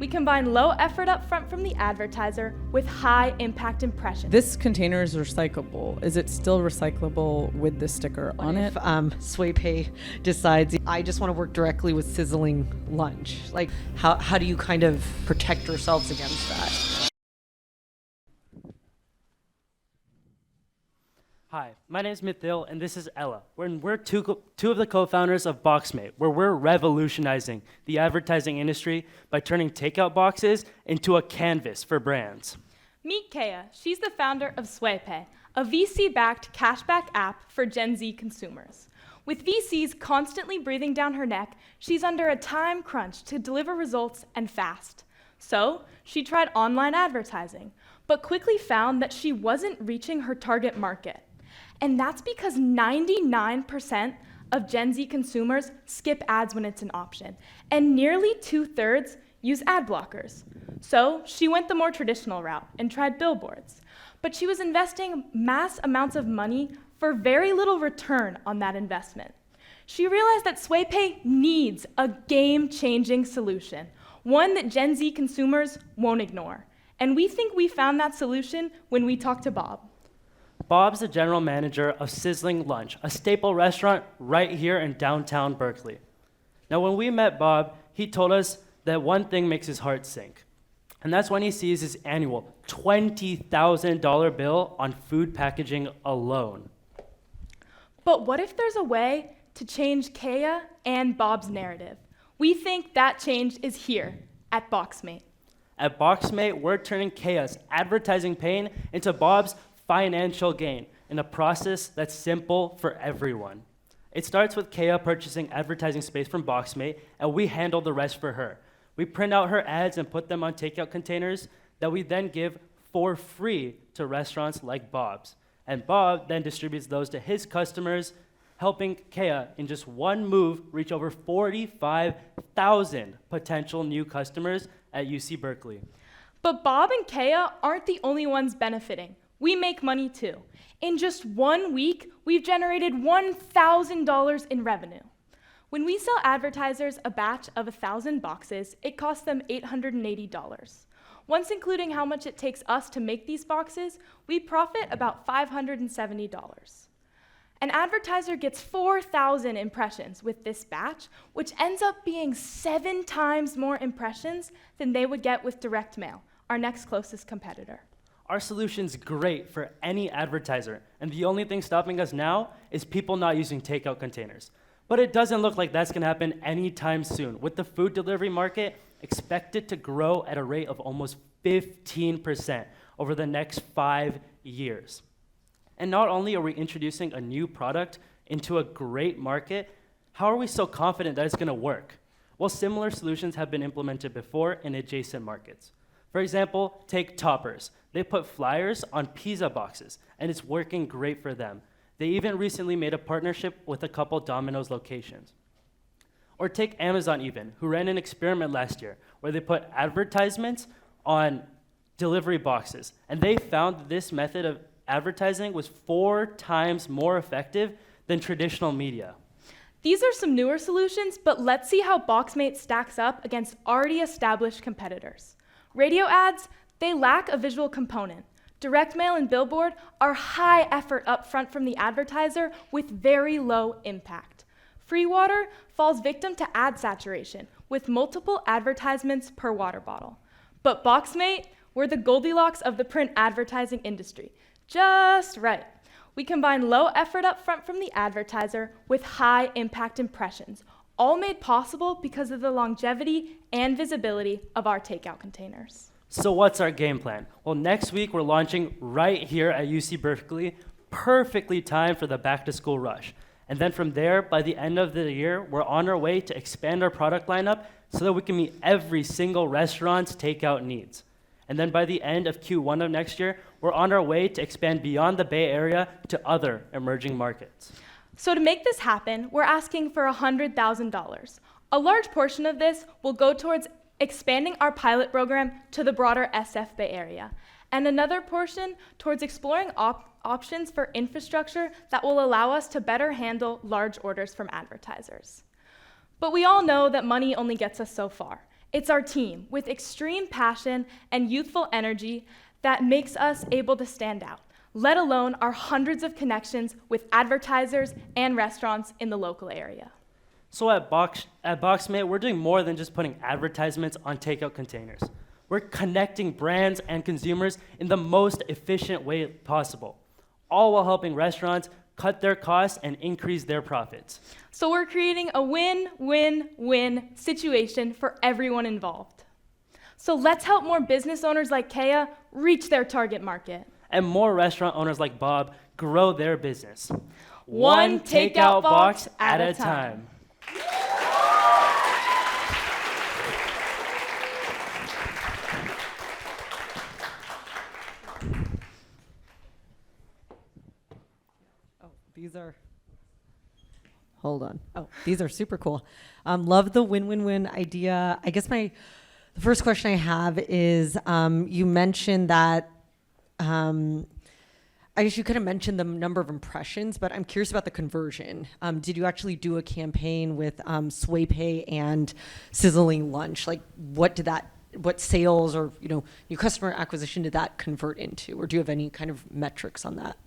We combine low effort up front from the advertiser with high impact impressions. This container is recyclable. Is it still recyclable with the sticker on it? If SwayPay decides, I just want to work directly with sizzling lunch, like how do you kind of protect yourselves against that? Hi, my name is Mithil, and this is Ella. We're two of the co-founders of BoxMate, where we're revolutionizing the advertising industry by turning takeout boxes into a canvas for brands. Meet Kea. She's the founder of SwayPay, a VC-backed cashback app for Gen Z consumers. With VCs constantly breathing down her neck, she's under a time crunch to deliver results and fast. So she tried online advertising, but quickly found that she wasn't reaching her target market. And that's because 99% of Gen Z consumers skip ads when it's an option, and nearly 2/3 use ad blockers. So she went the more traditional route and tried billboards. But she was investing mass amounts of money for very little return on that investment. She realized that SwayPay needs a game-changing solution, one that Gen Z consumers won't ignore. And we think we found that solution when we talked to Bob. Bob's the general manager of Sizzling Lunch, a staple restaurant right here in downtown Berkeley. Now, when we met Bob, he told us that one thing makes his heart sink, and that's when he sees his annual $20,000 bill on food packaging alone. But what if there's a way to change Kea and Bob's narrative? We think that change is here at BoxMate. At BoxMate, we're turning Kea's advertising pain into Bob's financial gain in a process that's simple for everyone. It starts with Kea purchasing advertising space from BoxMate, and we handle the rest for her. We print out her ads and put them on takeout containers that we then give for free to restaurants like Bob's. And Bob then distributes those to his customers, helping Kea in just one move reach over 45,000 potential new customers at UC Berkeley. But Bob and Kea aren't the only ones benefiting. We make money too. In just 1 week, we've generated $1,000 in revenue. When we sell advertisers a batch of 1,000 boxes, it costs them $880. Once including how much it takes us to make these boxes, we profit about $570. An advertiser gets 4,000 impressions with this batch, which ends up being 7 times more impressions than they would get with direct mail, our next closest competitor. Our solution's great for any advertiser, and the only thing stopping us now is people not using takeout containers. But it doesn't look like that's gonna happen anytime soon, with the food delivery market expected to grow at a rate of almost 15% over the next 5 years. And not only are we introducing a new product into a great market, how are we so confident that it's gonna work? Well, similar solutions have been implemented before in adjacent markets. For example, take Toppers. They put flyers on pizza boxes, and it's working great for them. They even recently made a partnership with a couple Domino's locations. Or take Amazon even, who ran an experiment last year where they put advertisements on delivery boxes, and they found this method of advertising was 4 times more effective than traditional media. These are some newer solutions, but let's see how BoxMate stacks up against already established competitors. Radio ads, they lack a visual component. Direct mail and billboard are high effort up front from the advertiser with very low impact. Free water falls victim to ad saturation with multiple advertisements per water bottle. But BoxMate, we're the Goldilocks of the print advertising industry. Just right. We combine low effort up front from the advertiser with high impact impressions, all made possible because of the longevity and visibility of our takeout containers. So what's our game plan? Well, next week we're launching right here at UC Berkeley, perfectly timed for the back-to-school rush. And then from there, by the end of the year, we're on our way to expand our product lineup so that we can meet every single restaurant's takeout needs. And then by the end of Q1 of next year, we're on our way to expand beyond the Bay Area to other emerging markets. So to make this happen, we're asking for $100,000. A large portion of this will go towards expanding our pilot program to the broader SF Bay Area, and another portion towards exploring options for infrastructure that will allow us to better handle large orders from advertisers. But we all know that money only gets us so far, It's our team with extreme passion and youthful energy that makes us able to stand out, let alone our hundreds of connections with advertisers and restaurants in the local area. So at BoxMate, we're doing more than just putting advertisements on takeout containers. We're connecting brands and consumers in the most efficient way possible, all while helping restaurants cut their costs and increase their profits. So we're creating a win-win-win situation for everyone involved. So let's help more business owners like Kea reach their target market. And more restaurant owners like Bob grow their business. One takeout box at a time. These are, hold on. Oh, these are super cool. Love the win-win-win idea. I guess the first question I have is, you mentioned that, I guess you could have mentioned the number of impressions, but I'm curious about the conversion. Did you actually do a campaign with SwayPay and Sizzling Lunch? Like, what sales or new customer acquisition did that convert into, or do you have any kind of metrics on that?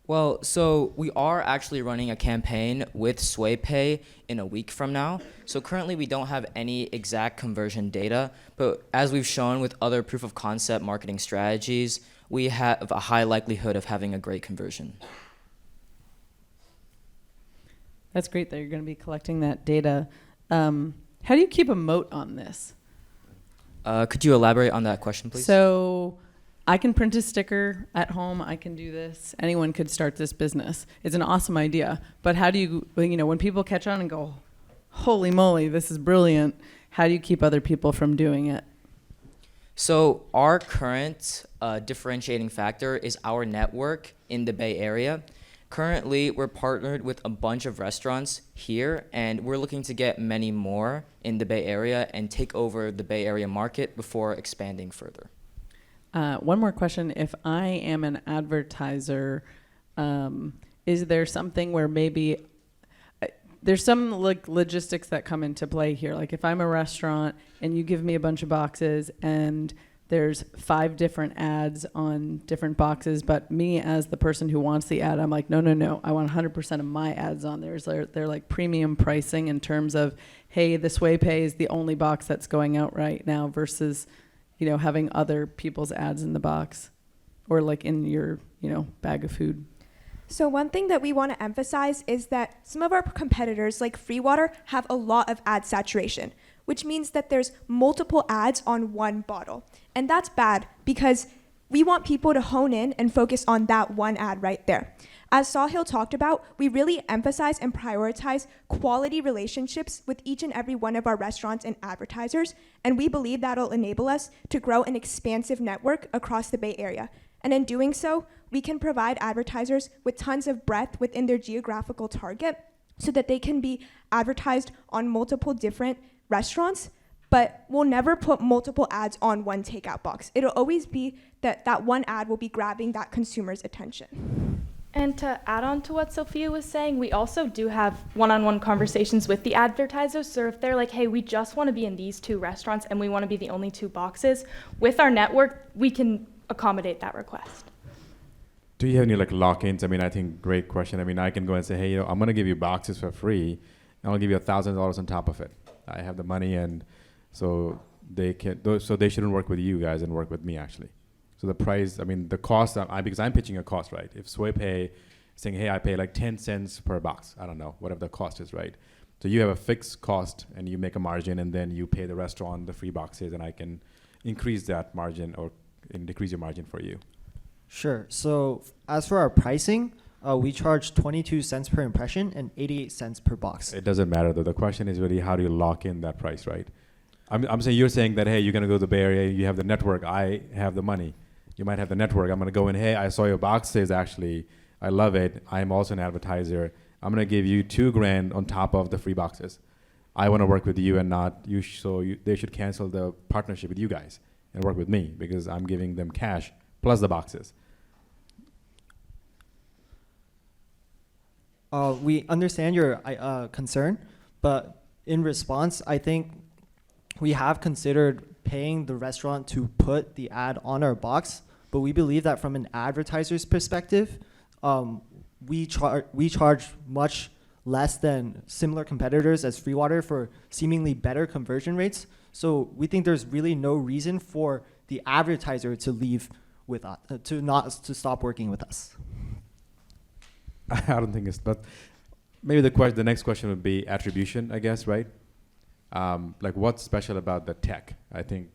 Well, so we are actually running a campaign with SwayPay in a week from now. So currently we don't have any exact conversion data, but as we've shown with other proof of concept marketing strategies, we have a high likelihood of having a great conversion. That's great that you're going to be collecting that data. How do you keep a moat on this? Could you elaborate on that question, please? So I can print a sticker at home. I can do this. Anyone could start this business. It's an awesome idea. But how do you, when people catch on and go, holy moly, this is brilliant, how do you keep other people from doing it? So our current differentiating factor is our network in the Bay Area. Currently, we're partnered with a bunch of restaurants here, and we're looking to get many more in the Bay Area and take over the Bay Area market before expanding further. One more question. If I am an advertiser, is there something where maybe there's some logistics that come into play here? Like if I'm a restaurant and you give me a bunch of boxes and there's 5 different ads on different boxes, but me as the person who wants the ad, I'm like, no, I want 100% of my ads on there. They're like premium pricing in terms of, hey, the SwayPay is the only box that's going out right now versus having other people's ads in the box or like in your, bag of food. So one thing that we want to emphasize is that some of our competitors like Free Water have a lot of ad saturation, which means that there's multiple ads on one bottle. And that's bad because we want people to hone in and focus on that one ad right there. As Sahil talked about, we really emphasize and prioritize quality relationships with each and every one of our restaurants and advertisers, and we believe that'll enable us to grow an expansive network across the Bay Area. And in doing so, we can provide advertisers with tons of breadth within their geographical target so that they can be advertised on multiple different restaurants, but we'll never put multiple ads on one takeout box. It'll always be that one ad will be grabbing that consumer's attention. And to add on to what Sophia was saying, we also do have one-on-one conversations with the advertisers. So if they're like, hey, we just want to be in these 2 restaurants and we want to be the only 2 boxes, with our network, we can accommodate that request. Do you have any lock-ins? I think great question. I can go and say, hey, I'm going to give you boxes for free and I'll give you $1,000 on top of it. I have the money, and so they shouldn't work with you guys and work with me actually. So the price, the cost, because I'm pitching a cost, right? If SwayPay saying, hey, I pay 10 cents per box, I don't know, whatever the cost is, right? So you have a fixed cost and you make a margin and then you pay the restaurant the free boxes, and I can increase that margin or decrease your margin for you. Sure. So as for our pricing, we charge 22 cents per impression and 88 cents per box. It doesn't matter though. The question is really how do you lock in that price, right? I'm saying you're saying that, hey, you're going to go to the Bay Area, you have the network, I have the money. You might have the network. I'm going to go in, hey, I saw your boxes actually. I love it. I'm also an advertiser. I'm going to give you $2,000 on top of the free boxes. I want to work with you and not you, they should cancel the partnership with you guys and work with me because I'm giving them cash plus the boxes. We understand your concern, but in response, I think we have considered paying the restaurant to put the ad on our box, but we believe that from an advertiser's perspective, we charge much less than similar competitors as free water for seemingly better conversion rates. So we think there's really no reason for the advertiser to leave with us, to stop working with us. I don't think it's, but maybe the next question would be attribution, I guess, right? Like what's special about the tech? I think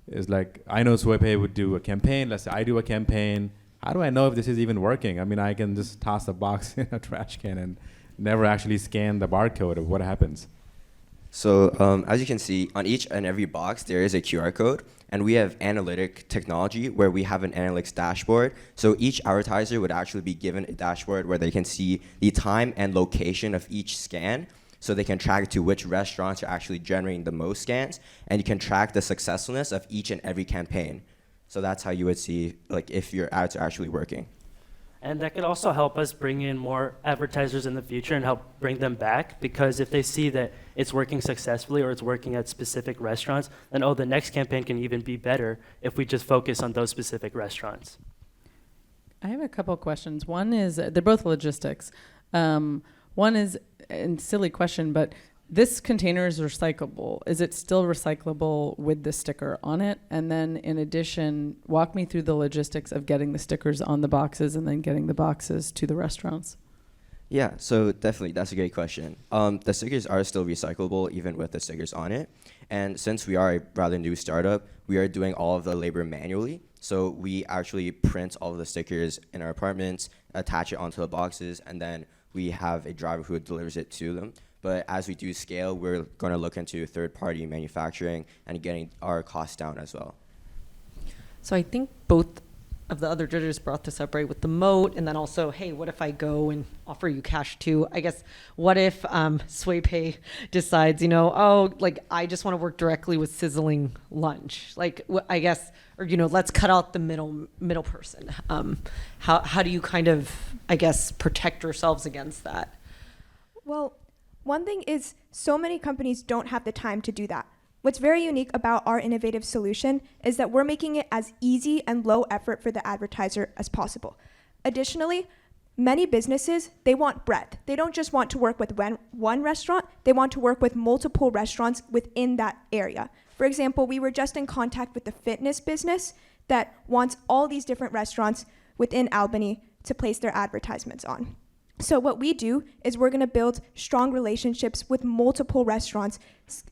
is like, I know SwayPay would do a campaign. Let's say I do a campaign. How do I know if this is even working? I mean, I can just toss a box in a trash can and never actually scan the barcode of what happens. So as you can see, on each and every box, there is a QR code. And we have analytic technology where we have an analytics dashboard. So each advertiser would actually be given a dashboard where they can see the time and location of each scan. So they can track to which restaurants are actually generating the most scans. And you can track the successfulness of each and every campaign. So that's how you would see like if your ads are actually working. And that could also help us bring in more advertisers in the future and help bring them back, because if they see that it's working successfully or it's working at specific restaurants, then the next campaign can even be better if we just focus on those specific restaurants. I have a couple of questions. One is, they're both logistics. One is, and silly question, but this container is recyclable. Is it still recyclable with the sticker on it? And then in addition, walk me through the logistics of getting the stickers on the boxes and then getting the boxes to the restaurants. Yeah, so definitely, that's a great question. The stickers are still recyclable even with the stickers on it. And since we are a rather new startup, we are doing all of the labor manually. So we actually print all of the stickers in our apartments, attach it onto the boxes, and then we have a driver who delivers it to them. But as we do scale, we're going to look into third-party manufacturing and getting our costs down as well. So I think both of the other judges brought this up, right, with the moat, and then also, hey, what if I go and offer you cash too? I guess, what if SwayPay decides, like I just want to work directly with Sizzling Lunch, like I guess, or let's cut out the middle person. How do you kind of, I guess, protect yourselves against that? Well, one thing is so many companies don't have the time to do that. What's very unique about our innovative solution is that we're making it as easy and low effort for the advertiser as possible. Additionally, many businesses, they want breadth. They don't just want to work with one restaurant, they want to work with multiple restaurants within that area. For example, we were just in contact with the fitness business that wants all these different restaurants within Albany to place their advertisements on. So what we do is we're going to build strong relationships with multiple restaurants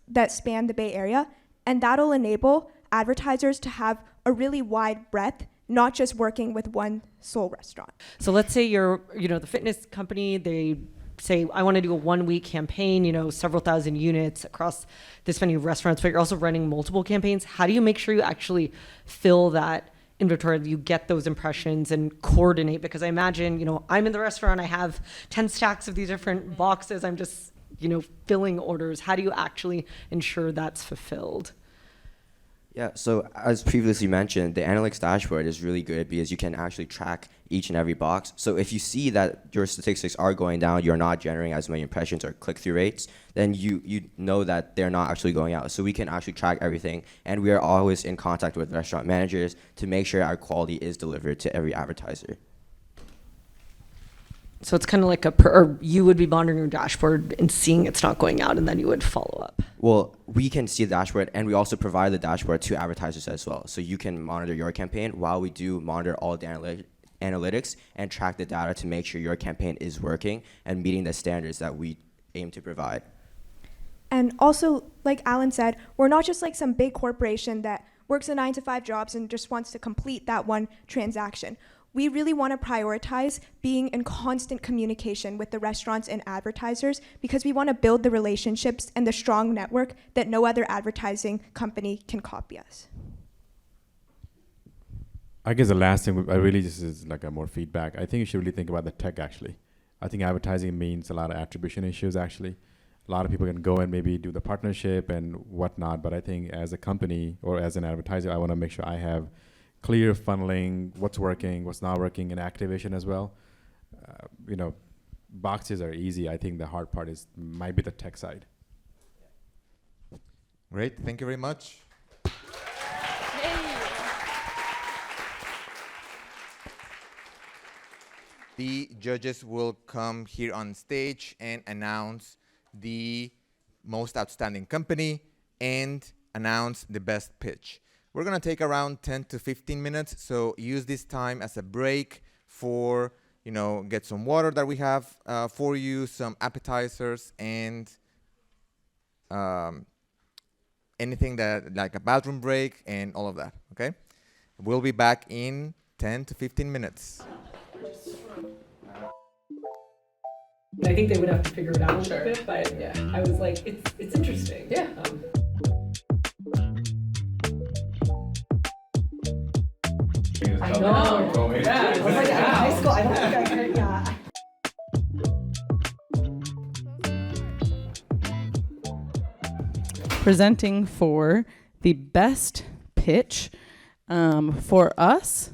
that span the Bay Area, and that'll enable advertisers to have a really wide breadth, not just working with one sole restaurant. So let's say you're, the fitness company, they say, I want to do a 1 week campaign, several thousand units across this many restaurants, but you're also running multiple campaigns. How do you make sure you actually fill that inventory, you get those impressions and coordinate? Because I imagine, I'm in the restaurant, I have 10 stacks of these different boxes, I'm just, filling orders. How do you actually ensure that's fulfilled? Yeah, so as previously mentioned, the analytics dashboard is really good because you can actually track each and every box. So if you see that your statistics are going down, you're not generating as many impressions or click-through rates, then you know that they're not actually going out. So we can actually track everything, and we are always in contact with restaurant managers to make sure our quality is delivered to every advertiser. So it's kind of like or you would be monitoring your dashboard and seeing it's not going out, and then you would follow up. Well, we can see the dashboard, and we also provide the dashboard to advertisers as well. So you can monitor your campaign while we do monitor all the analytics and track the data to make sure your campaign is working and meeting the standards that we aim to provide. And also, like Alan said, we're not just like some big corporation that works a 9-to-5 jobs and just wants to complete that one transaction. We really want to prioritize being in constant communication with the restaurants and advertisers because we want to build the relationships and the strong network that no other advertising company can copy us. I guess the last thing, I really just is like a more feedback. I think you should really think about the tech actually. I think advertising means a lot of attribution issues actually. A lot of people can go and maybe do the partnership and whatnot, but I think as a company or as an advertiser, I want to make sure I have clear funneling, what's working, what's not working, and activation as well. Boxes are easy. I think the hard part might be the tech side. Great, thank you very much. The judges will come here on stage and announce the most outstanding company and announce the best pitch. We're gonna take around 10 to 15 minutes, so use this time as a break for, get some water that we have for you, some appetizers, and anything that, like a bathroom break and all of that, okay? We'll be back in 10 to 15 minutes. I think they would have to figure it out a little bit, but yeah, I was like, it's interesting. Yeah. I know. Yeah. I was like, in high school, I don't think I could. Yeah. Presenting for the best pitch for us.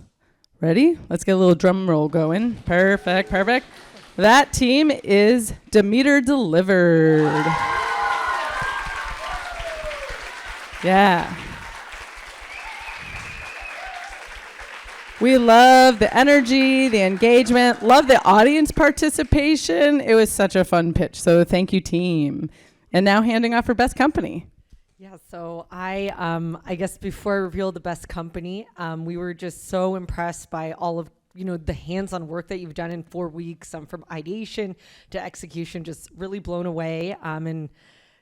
Ready? Let's get a little drum roll going. Perfect. That team is Demeter Delivered. Yeah. We love the energy, the engagement, love the audience participation. It was such a fun pitch. So thank you, team. And now handing off for best company. Yeah, so I guess before I reveal the best company, we were just so impressed by all of the hands-on work that you've done in 4 weeks, from ideation to execution, just really blown away. And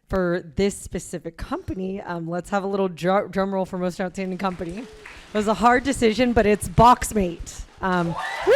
for this specific company, let's have a little drum roll for most outstanding company. It was a hard decision, but it's BoxMate. Woo!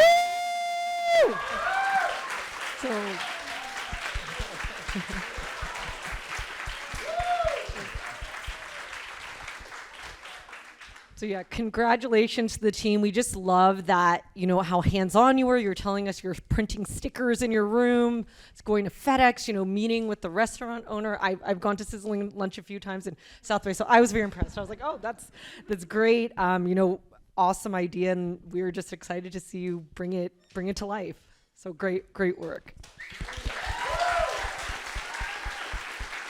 So yeah, congratulations to the team. We just love that, how hands-on you were. You were telling us you're printing stickers in your room. It's going to FedEx, meeting with the restaurant owner. I've gone to Sizzling Lunch a few times in South Bay, so I was very impressed. I was like, oh, that's great. Awesome idea, and we were just excited to see you bring it to life. So great work.